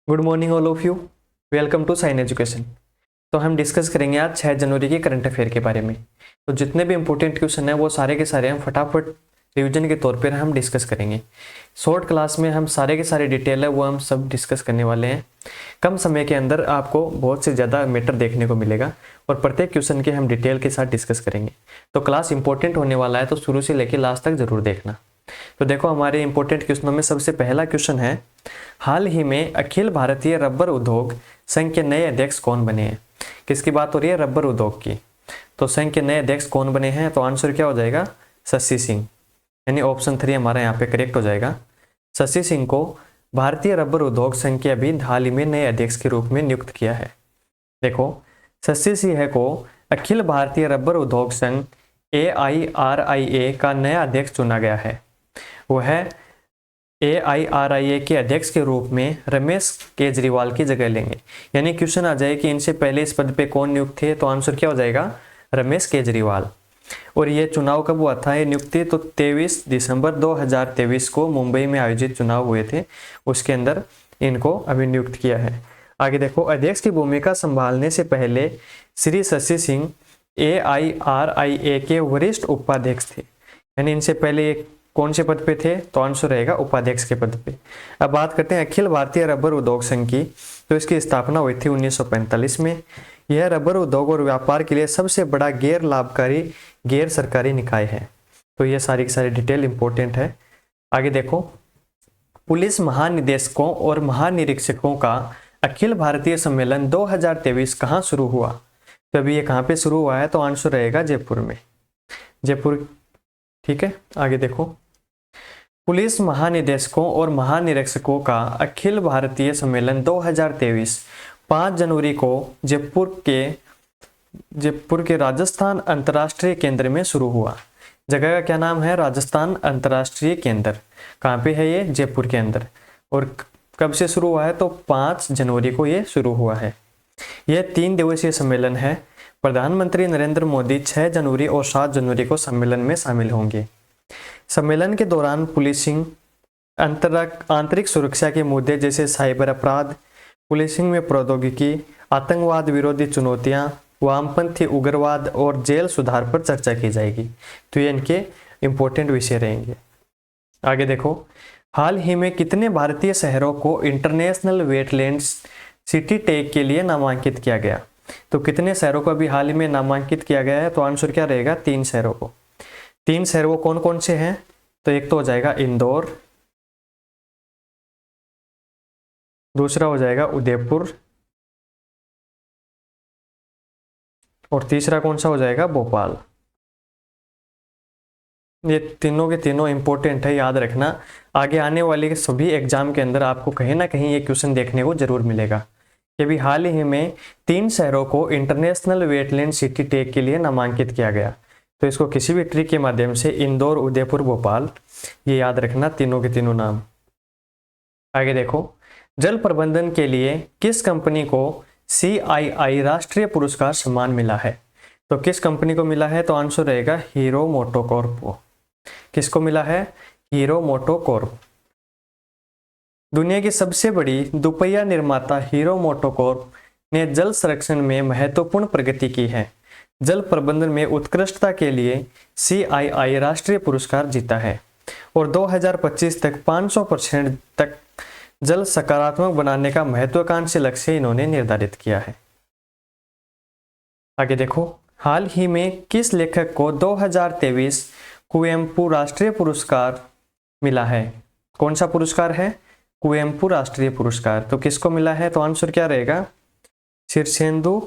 Good morning all of you. Welcome to Sign Education. तो हम discuss करेंगे आज 6 जनवरी के करंट अफेयर के बारे में। तो जितने भी इंपॉर्टेंट क्वेश्चन हैं वो सारे के सारे हम फटाफट रिवीजन के तौर पर हम डिस्कस करेंगे। शॉर्ट क्लास में हम सारे के सारे डिटेल है वो हम सब डिस्कस करने वाले हैं। कम समय के अंदर आपको बहुत से ज़्यादा मैटर देखने को मिलेगा और प्रत्येक क्वेश्चन के हम डिटेल के साथ डिस्कस करेंगे। तो क्लास इंपॉर्टेंट होने वाला है, तो शुरू से लेकर लास्ट तक जरूर देखना। तो देखो, हमारे इंपॉर्टेंट क्वेश्चनों में सबसे पहला क्वेश्चन है, हाल ही में अखिल भारतीय रबर उद्योग संघ के नए अध्यक्ष कौन बने हैं। किसकी बात हो रही है? रबर उद्योग की। तो संघ के नए अध्यक्ष कौन बने हैं? तो आंसर क्या हो जाएगा? शशि सिंह, यानी ऑप्शन 3 हमारा यहाँ पे करेक्ट हो जाएगा। शशि सिंह को भारतीय रबर उद्योग संघ के अभी हाल ही में नए अध्यक्ष के रूप में नियुक्त किया है। देखो, शशि सिंह को अखिल भारतीय रबर उद्योग संघ AIRIA का नया अध्यक्ष चुना गया है। वह AIRIA के अध्यक्ष के रूप में रमेश केजरीवाल की जगह लेंगे। यानी क्वेश्चन आ जाए कि इनसे पहले इस पद पे कौन नियुक्त थे, तो आंसर क्या हो जाएगा? रमेश केजरीवाल। और ये चुनाव कब हुआ था, ये नियुक्ति? तो 23 दिसंबर 2023 को मुंबई में आयोजित चुनाव हुए थे, उसके अंदर इनको अभी नियुक्त किया है। आगे देखो, अध्यक्ष की भूमिका संभालने से पहले श्री शशि सिंह AIRIA के वरिष्ठ उपाध्यक्ष थे। यानी इनसे पहले कौन से पद पे थे? तो आंसर रहेगा उपाध्यक्ष के पद पे। अब बात करते हैं अखिल भारतीय रबर उद्योग संघ की। तो इसकी स्थापना हुई थी 1945 में। यह रबर उद्योग और व्यापार के लिए सबसे बड़ा गैर लाभकारी गैर सरकारी निकाय है। तो ये सारी की सारी डिटेल इंपॉर्टेंट है। आगे देखो, पुलिस महानिदेशकों और महानिरीक्षकों का अखिल भारतीय सम्मेलन 2023 कहाँ शुरू हुआ? तो अभी ये कहाँ पे शुरू हुआ है? तो आंसर रहेगा जयपुर में। जयपुर, ठीक है। आगे देखो, पुलिस महानिदेशकों और महानिरीक्षकों का अखिल भारतीय सम्मेलन 2023 5 जनवरी को जयपुर के राजस्थान अंतर्राष्ट्रीय केंद्र में शुरू हुआ। जगह का क्या नाम है? राजस्थान अंतर्राष्ट्रीय केंद्र। कहाँ पे है ये? जयपुर के अंदर। और कब से शुरू हुआ है? तो 5 जनवरी को ये शुरू हुआ है। यह 3 दिवसीय सम्मेलन है। प्रधानमंत्री नरेंद्र मोदी 6 जनवरी और 7 जनवरी को सम्मेलन में शामिल होंगे। सम्मेलन के दौरान पुलिसिंग, आंतरिक सुरक्षा के मुद्दे जैसे साइबर अपराध, पुलिसिंग में प्रौद्योगिकी, आतंकवाद विरोधी चुनौतियां, वामपंथी उग्रवाद और जेल सुधार पर चर्चा की जाएगी। तो ये इनके इंपॉर्टेंट विषय रहेंगे। आगे देखो, हाल ही में कितने भारतीय शहरों को इंटरनेशनल वेटलैंड्स सिटी टैग के लिए नामांकित किया गया? तो कितने शहरों को अभी हाल ही में नामांकित किया गया है? तो आंसर क्या रहेगा? 3 शहरों को। 3 शहर वो कौन कौन से हैं? तो एक तो हो जाएगा इंदौर, दूसरा हो जाएगा उदयपुर, और तीसरा कौन सा हो जाएगा? भोपाल। ये तीनों के तीनों इंपॉर्टेंट है, याद रखना। आगे आने वाले सभी एग्जाम के अंदर आपको कहीं ना कहीं ये क्वेश्चन देखने को जरूर मिलेगा कि अभी हाल ही में 3 शहरों को इंटरनेशनल वेटलैंड सिटी टैग के लिए नामांकित किया गया। तो इसको किसी भी ट्रिक के माध्यम से इंदौर, उदयपुर, भोपाल, ये याद रखना, तीनों के तीनों नाम। आगे देखो, जल प्रबंधन के लिए किस कंपनी को CII राष्ट्रीय पुरस्कार सम्मान मिला है? तो किस कंपनी को मिला है? तो आंसर रहेगा हीरो मोटोकॉर्प को। किसको मिला है? Hero MotoCorp. दुनिया की सबसे बड़ी दुपहिया निर्माता हीरो मोटोकॉर्प ने जल संरक्षण में महत्वपूर्ण प्रगति की है। जल प्रबंधन में उत्कृष्टता के लिए CII राष्ट्रीय पुरस्कार जीता है और 2025 तक 500% तक जल सकारात्मक बनाने का महत्वाकांक्षी लक्ष्य इन्होंने निर्धारित किया है। आगे देखो, हाल ही में किस लेखक को 2023 कुवेम्पु राष्ट्रीय पुरस्कार मिला है? कौन सा पुरस्कार है? कुवेम्पु राष्ट्रीय पुरस्कार। तो किसको मिला है? तो आंसर क्या रहेगा? शीर्षेंदु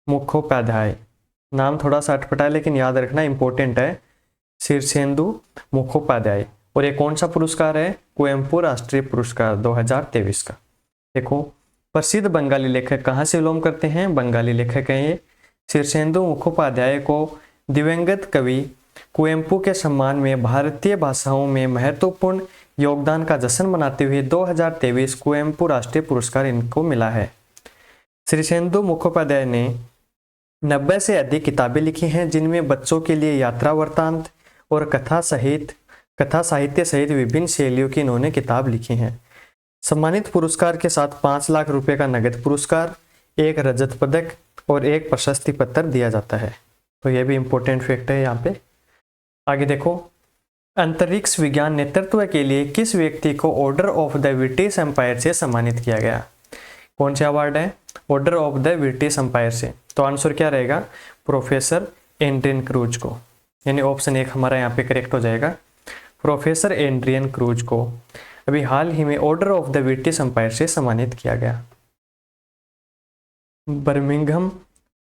मुखोपाध्याय। नाम थोड़ा सा अटपटा है लेकिन याद रखना, इंपॉर्टेंट है। शीर्षेंदु मुखोपाध्याय। और ये कौन सा पुरस्कार है? कुवेम्पु राष्ट्रीय पुरस्कार 2023 का। देखो, प्रसिद्ध बंगाली लेखक कहाँ से बिलोंग करते हैं? बंगाली लेखक हैं ये। शीर्षेंदु मुखोपाध्याय को दिवंगत कवि कुवेम्पु के सम्मान में भारतीय भाषाओं में महत्वपूर्ण योगदान का जश्न मनाते हुए 2023 कुवेम्पु राष्ट्रीय पुरस्कार इनको मिला है। शीर्षेंदु मुखोपाध्याय ने 90 से अधिक किताबें लिखी हैं, जिनमें बच्चों के लिए यात्रा वृत्तांत और कथा साहित्य सहित विभिन्न शैलियों की इन्होंने किताब लिखी हैं। सम्मानित पुरस्कार के साथ 5 लाख रुपए का नगद पुरस्कार, 1 रजत पदक और 1 प्रशस्ति पत्र दिया जाता है। तो यह भी इंपॉर्टेंट फैक्ट है यहाँ पे। आगे देखो, अंतरिक्ष विज्ञान नेतृत्व के लिए किस व्यक्ति को order of the British Empire से सम्मानित किया गया? कौन सा अवार्ड है? Order of the British Empire से। तो आंसर क्या रहेगा? प्रोफेसर एड्रियन क्रूज को, यानी ऑप्शन 1 हमारा यहाँ पे करेक्ट हो जाएगा। प्रोफेसर एड्रियन क्रूज को अभी हाल ही में order of the British Empire से सम्मानित किया गया। बर्मिंघम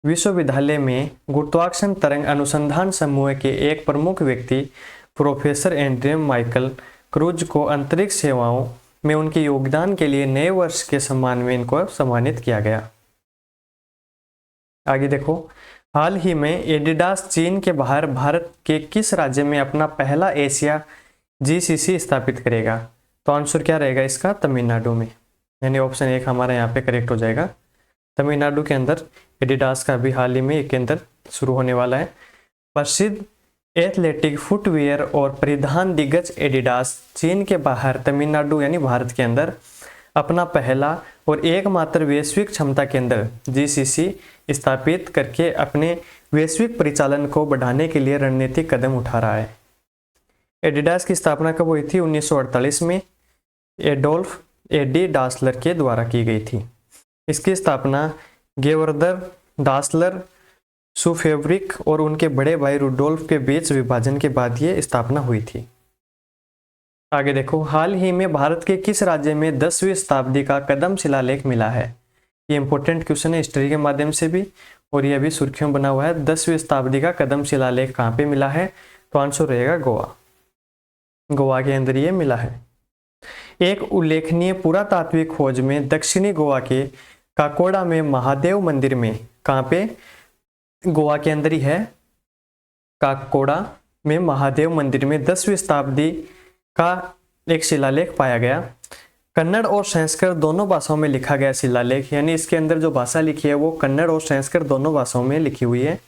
विश्वविद्यालय में गुरुत्वाकर्षण तरंग अनुसंधान समूह के एक प्रमुख व्यक्ति प्रोफेसर एड्रियन माइकल क्रूज को अंतरिक्ष सेवाओं में उनके योगदान के लिए नए वर्ष के सम्मान में इनको सम्मानित किया गया। आगे देखो, हाल ही में एडिडास चीन के बाहर भारत के किस राज्य में अपना पहला एशिया जीसीसी स्थापित करेगा? तो आंसर क्या रहेगा इसका? तमिलनाडु में, यानी ऑप्शन 1 हमारा यहाँ पे करेक्ट हो जाएगा। तमिलनाडु के अंदर एडिडास का भी हाल ही में एक केंद्र शुरू होने वाला है। प्रसिद्ध एथलेटिक फुटवियर और परिधान दिग्गज एडिडास चीन के बाहर तमिलनाडु यानी भारत के अंदर अपना पहला और एकमात्र वैश्विक क्षमता केंद्र जीसीसी स्थापित करके अपने वैश्विक परिचालन को बढ़ाने के लिए रणनीतिक कदम उठा रहा है। एडिडास की स्थापना कब हुई थी? 1948 में एडोल्फ एडी डासलर के द्वारा की गई थी। इसकी स्थापना गेवर्दर डासलर सुफेवरिक और उनके बड़े भाई रुडोल्फ के बीच विभाजन के बाद ये स्थापना हुई थी। आगे देखो, हाल ही में भारत के किस राज्य में 10वीं शताब्दी का कदम शिलालेख मिला है? ये इंपॉर्टेंट क्वेश्चन है हिस्ट्री के माध्यम से भी, और ये भी सुर्खियों बना हुआ है। 10वीं शताब्दी का कदम शिलालेख कहाँ पे मिला है? तो आंसर रहेगा गोवा। गोवा के अंदर ये मिला है। एक उल्लेखनीय पुरातात्विक खोज में दक्षिणी गोवा के काकोड़ा में महादेव मंदिर में, कहाँ पे? गोवा के अंदर ही है, काकोड़ा में महादेव मंदिर में 10वीं शताब्दी का एक शिलालेख पाया गया। कन्नड़ और संस्कृत दोनों भाषाओं में लिखा गया शिलालेख, यानी इसके अंदर जो भाषा लिखी है वो कन्नड़ और संस्कृत दोनों भाषाओं में लिखी हुई है।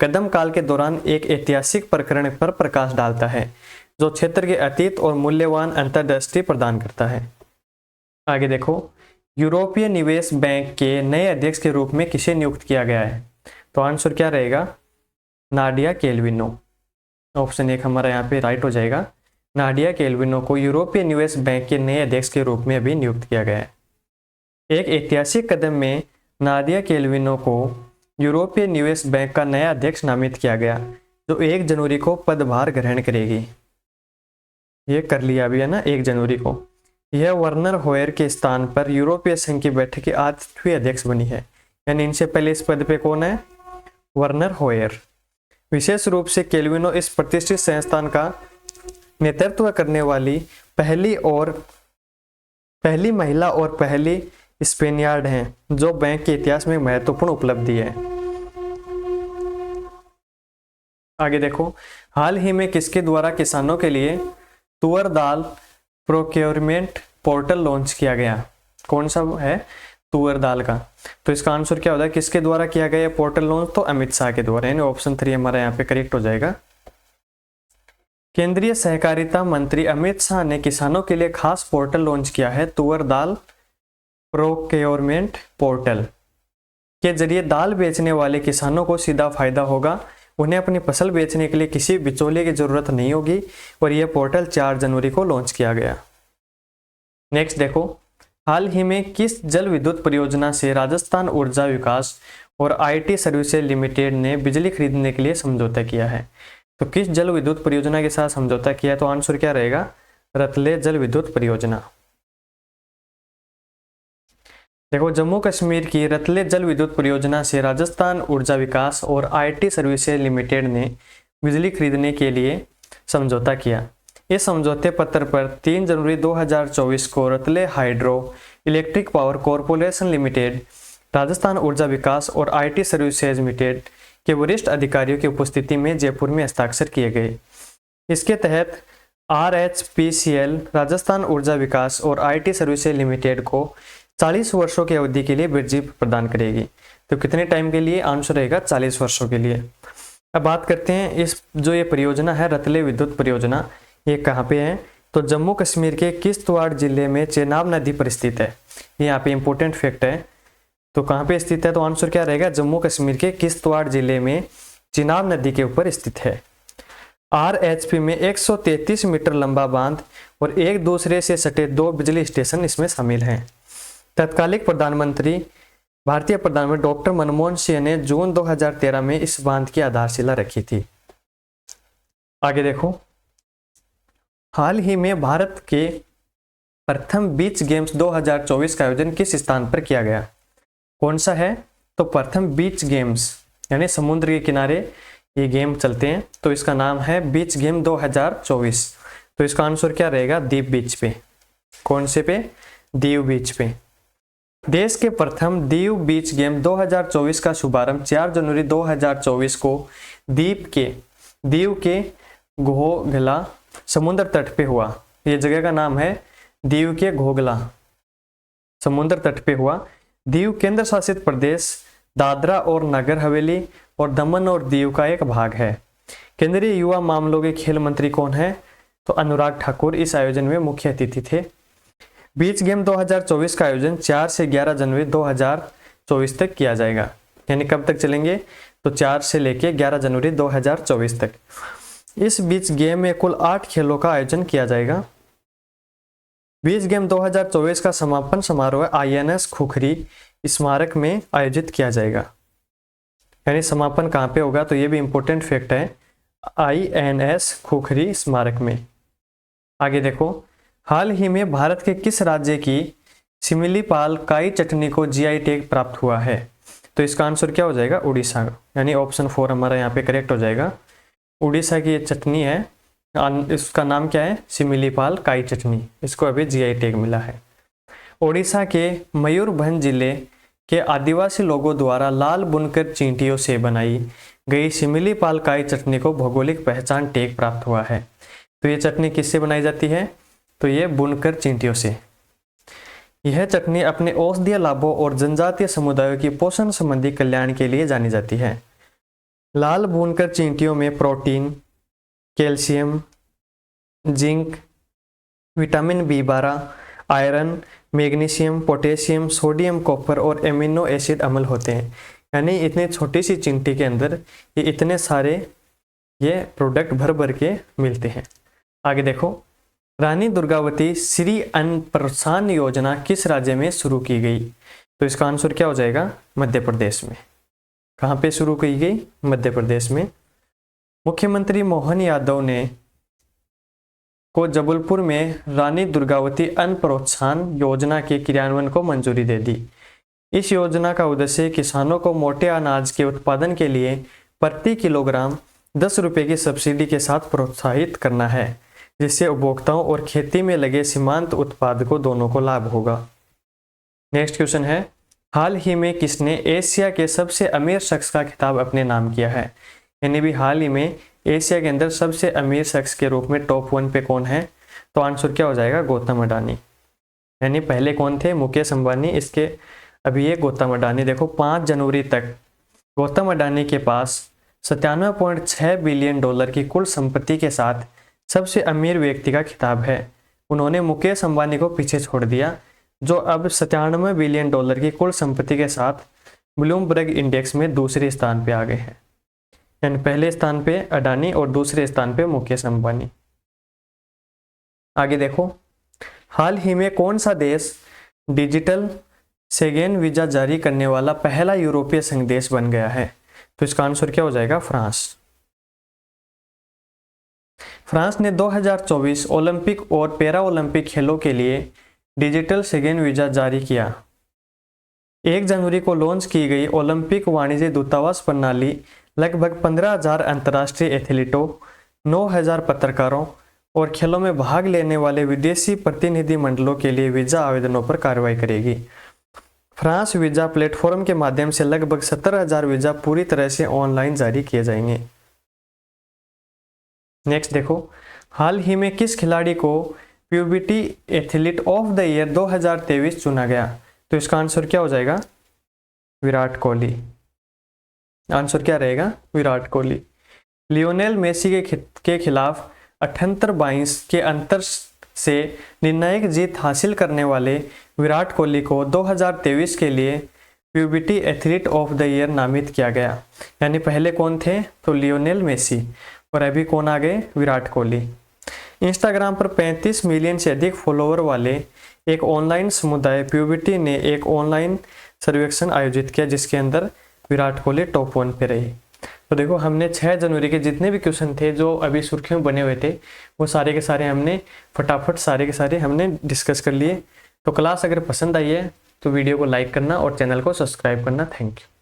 कदम काल के दौरान एक ऐतिहासिक प्रकरण पर प्रकाश डालता है जो क्षेत्र के अतीत और मूल्यवान अंतर्दृष्टि प्रदान करता है। आगे देखो, यूरोपीय निवेश बैंक के नए अध्यक्ष के रूप में किसे नियुक्त किया गया है? तो आंसर क्या रहेगा? नाडिया केल्विनो। ऑप्शन 1 हमारा यहाँ पे राइट हो जाएगा। नाडिया केल्विनो को यूरोपीय निवेश बैंक के नए अध्यक्ष के रूप में अभी नियुक्त किया गया है। एक ऐतिहासिक कदम में नाडिया केल्विनो को यूरोपीय निवेश बैंक का नया अध्यक्ष नामित किया गया, जो 1 जनवरी को पदभार ग्रहण करेगी। ये कर लिया अभी है ना, 1 जनवरी को। यह वर्नर होयर के स्थान पर यूरोपीय संघ की बैठक की 8वीं अध्यक्ष बनी है, यानी इनसे पहले इस पद पे कौन है? वर्नर होयर। विशेष रूप से केल्विनो इस प्रतिष्ठित संस्थान का नेतृत्व करने वाली पहली महिला और पहली स्पेनियार्ड हैं, जो बैंक के इतिहास में महत्वपूर्ण उपलब्धि है। आगे देखो, हाल ही में किसके द्वारा किसानों के लिए तुअर दाल प्रोक्योरमेंट पोर्टल लॉन्च किया गया? कौन सा है? तुअर दाल का। तो इसका आंसर क्या होता है? किसके द्वारा किया गया पोर्टल लॉन्च? तो अमित शाह के द्वारा, यानी ऑप्शन 3 हमारा यहाँ पे करेक्ट हो जाएगा। केंद्रीय सहकारिता मंत्री अमित शाह ने किसानों के लिए खास पोर्टल लॉन्च किया है, तुअर दाल प्रोक्योरमेंट पोर्टल। के जरिए दाल बेचने वाले किसानों को सीधा फायदा होगा, उन्हें अपनी फसल बेचने के लिए किसी बिचौलिए की जरूरत नहीं होगी, और यह पोर्टल 4 जनवरी को लॉन्च किया गया। नेक्स्ट देखो, हाल ही में किस जल विद्युत परियोजना से राजस्थान ऊर्जा विकास और आईटी सर्विसेज लिमिटेड ने बिजली खरीदने के लिए समझौता किया है? तो किस जल विद्युत परियोजना के साथ समझौता किया है? तो आंसर क्या रहेगा? रतले जल विद्युत परियोजना। देखो, जम्मू कश्मीर की रतले जल विद्युत परियोजना से राजस्थान ऊर्जा विकास और आईटी सर्विसेज लिमिटेड ने बिजली खरीदने के लिए समझौता किया। इस समझौते पत्र पर 3 जनवरी 2024 को Ratle hydro electric power corporation limited, Rajasthan ऊर्जा विकास और आईटी सर्विसेज लिमिटेड के वरिष्ठ अधिकारियों की उपस्थिति में जयपुर में हस्ताक्षर किए गए। इसके तहत RHPCL राजस्थान ऊर्जा विकास और आईटी सर्विसेज लिमिटेड को 40 वर्षों की अवधि के लिए बिजली प्रदान करेगी। तो कितने टाइम के लिए? आंसर रहेगा 40 वर्षों के लिए। अब बात करते हैं इस जो ये परियोजना है रतले विद्युत परियोजना, ये कहाँ पे है? तो जम्मू कश्मीर के किश्तवाड़ जिले में चेनाब नदी पर स्थित है। ये यहाँ पे इंपॉर्टेंट फैक्ट है। तो कहाँ पे स्थित है, तो आंसर क्या रहेगा, जम्मू कश्मीर के किश्तवाड़ जिले में चेनाब नदी के ऊपर स्थित है। RHP में 133 मीटर लंबा बांध और एक दूसरे से सटे 2 बिजली स्टेशन इसमें शामिल हैं। तत्कालिक प्रधानमंत्री भारतीय प्रधानमंत्री डॉक्टर मनमोहन सिंह ने जून 2013 में इस बांध की आधारशिला रखी थी। आगे देखो, हाल ही में भारत के प्रथम बीच गेम्स 2024 का आयोजन किस स्थान पर किया गया। कौन सा है, तो प्रथम बीच गेम्स यानी समुद्र के किनारे ये गेम चलते हैं, तो इसका नाम है बीच गेम 2024। तो इसका आंसर क्या रहेगा, दीव बीच पे। कौन से पे, दीव बीच पे। देश के प्रथम दीव बीच गेम 2024 का शुभारंभ 4 जनवरी 2024 को दीव के घोघला समुद्र तट पे हुआ। ये जगह का नाम है दीव के घोघला समुद्र तट पे हुआ। दीव केंद्र शासित प्रदेश दादरा और नगर हवेली और दमन और दीव का एक भाग है। केंद्रीय युवा मामलों के खेल मंत्री कौन है, तो अनुराग ठाकुर इस आयोजन में मुख्य अतिथि थे। बीच गेम 2024 का आयोजन 4 से 11 जनवरी 2024 तक किया जाएगा। यानी कब तक चलेंगे, तो 4 से लेके 11 जनवरी 2024 तक। इस बीच गेम में कुल 8 खेलों का आयोजन किया जाएगा। बीच गेम 2024 का समापन समारोह INS खुखरी स्मारक में आयोजित किया जाएगा। यानी समापन कहाँ पे होगा, तो ये भी इंपॉर्टेंट फैक्ट है, INS खुखरी स्मारक में। आगे देखो, हाल ही में भारत के किस राज्य की सिमिलीपाल काई चटनी को GI टैग प्राप्त हुआ है, तो इसका आंसर क्या हो जाएगा, उड़ीसा। यानी ऑप्शन 4 हमारा यहाँ पे करेक्ट हो जाएगा। उड़ीसा की ये चटनी है, इसका नाम क्या है, सिमिलीपाल काई चटनी। इसको अभी GI टैग मिला है। ओडिशा के मयूरभंज जिले के आदिवासी लोगों द्वारा लाल बुनकर चींटियों से बनाई गई सिमिलीपाल काई चटनी को भौगोलिक पहचान टैग प्राप्त हुआ है। तो ये चटनी किससे बनाई जाती है, तो ये बुनकर चींटियों से। यह चटनी अपने औषधीय लाभों और जनजातीय समुदायों की पोषण संबंधी कल्याण के लिए जानी जाती है। लाल बुनकर चींटियों में protein, calcium, zinc, vitamin B12, iron, magnesium, potassium, sodium, copper और एमिनो एसिड अम्ल होते हैं। यानी इतनी छोटी सी चिंटी के अंदर ये इतने सारे ये प्रोडक्ट भर भर के मिलते हैं। आगे देखो, रानी दुर्गावती श्री अन्न प्रोत्साहन योजना किस राज्य में शुरू की गई, तो इसका आंसर क्या हो जाएगा, मध्य प्रदेश में। कहाँ पे शुरू की गई, मध्य प्रदेश में। मुख्यमंत्री मोहन यादव ने को जबलपुर में रानी दुर्गावती अन्न प्रोत्साहन योजना के क्रियान्वयन को मंजूरी दे दी। इस योजना का उद्देश्य किसानों को मोटे अनाज के उत्पादन के लिए प्रति किलोग्राम 10 रुपये की सब्सिडी के साथ प्रोत्साहित करना है, जिससे उपभोक्ताओं और खेती में लगे सीमांत उत्पादकों दोनों को लाभ होगा। नेक्स्ट क्वेश्चन है, हाल ही में किसने एशिया के सबसे अमीर शख्स का खिताब अपने नाम किया है। यानी भी हाल ही में एशिया के अंदर सबसे अमीर शख्स के रूप में टॉप 1 पे कौन है, तो आंसर क्या हो जाएगा, गौतम अडानी। यानी पहले कौन थे, मुकेश अंबानी, इसके अभी ये गौतम अडानी। देखो 5 जनवरी तक गौतम अडानी के पास 97.6 बिलियन डॉलर की कुल संपत्ति के साथ सबसे अमीर व्यक्ति का खिताब है। उन्होंने मुकेश अंबानी को पीछे छोड़ दिया, जो अब 97 बिलियन डॉलर की कुल संपत्ति के साथ ब्लूमबर्ग इंडेक्स में दूसरे स्थान पे आ गए हैं। यानी पहले स्थान पे अडानी और दूसरे स्थान पे मुकेश अंबानी। आगे देखो, हाल ही में कौन सा देश डिजिटल शेंगेन वीजा जारी करने वाला पहला यूरोपीय संघ देश बन गया है, तो इसका आंसर क्या हो जाएगा, फ्रांस। फ्रांस ने 2024 ओलंपिक और पैरा ओलंपिक खेलों के लिए डिजिटल शेंगेन वीजा जारी किया। 1 जनवरी को लॉन्च की गई ओलंपिक वाणिज्य दूतावास प्रणाली लगभग 15,000 अंतर्राष्ट्रीय एथलीटों, 9,000 पत्रकारों और खेलों में भाग लेने वाले विदेशी प्रतिनिधि मंडलों के लिए वीजा आवेदनों पर कार्रवाई करेगी। फ्रांस वीजा प्लेटफॉर्म के माध्यम से लगभग 17,000 वीजा पूरी तरह से ऑनलाइन जारी किए जाएंगे। नेक्स्ट देखो, हाल ही में किस खिलाड़ी को puberty athlete of the year 2023 चुना गया, तो इसका आंसर क्या हो जाएगा, विराट कोहली। आंसर क्या रहेगा, विराट कोहली। लियोनेल मेसी के खिलाफ 78-22 के अंतर से निर्णायक जीत हासिल करने वाले विराट कोहली को 2023 के लिए puberty athlete of the year नामित किया गया। यानी पहले कौन थे, तो लियोनेल मेसी, और अभी कौन आ गए, विराट कोहली। इंस्टाग्राम पर 35 मिलियन से अधिक फॉलोअर वाले एक ऑनलाइन समुदाय प्यूबिटी ने एक ऑनलाइन सर्वेक्षण आयोजित किया जिसके अंदर विराट कोहली टॉप 1 पे रही। तो देखो हमने 6 जनवरी के जितने भी क्वेश्चन थे जो अभी सुर्खियों बने हुए थे वो सारे के सारे हमने फटाफट सारे के सारे हमने डिस्कस कर लिए। तो क्लास अगर पसंद आई है तो वीडियो को लाइक करना और चैनल को सब्सक्राइब करना। Thank you.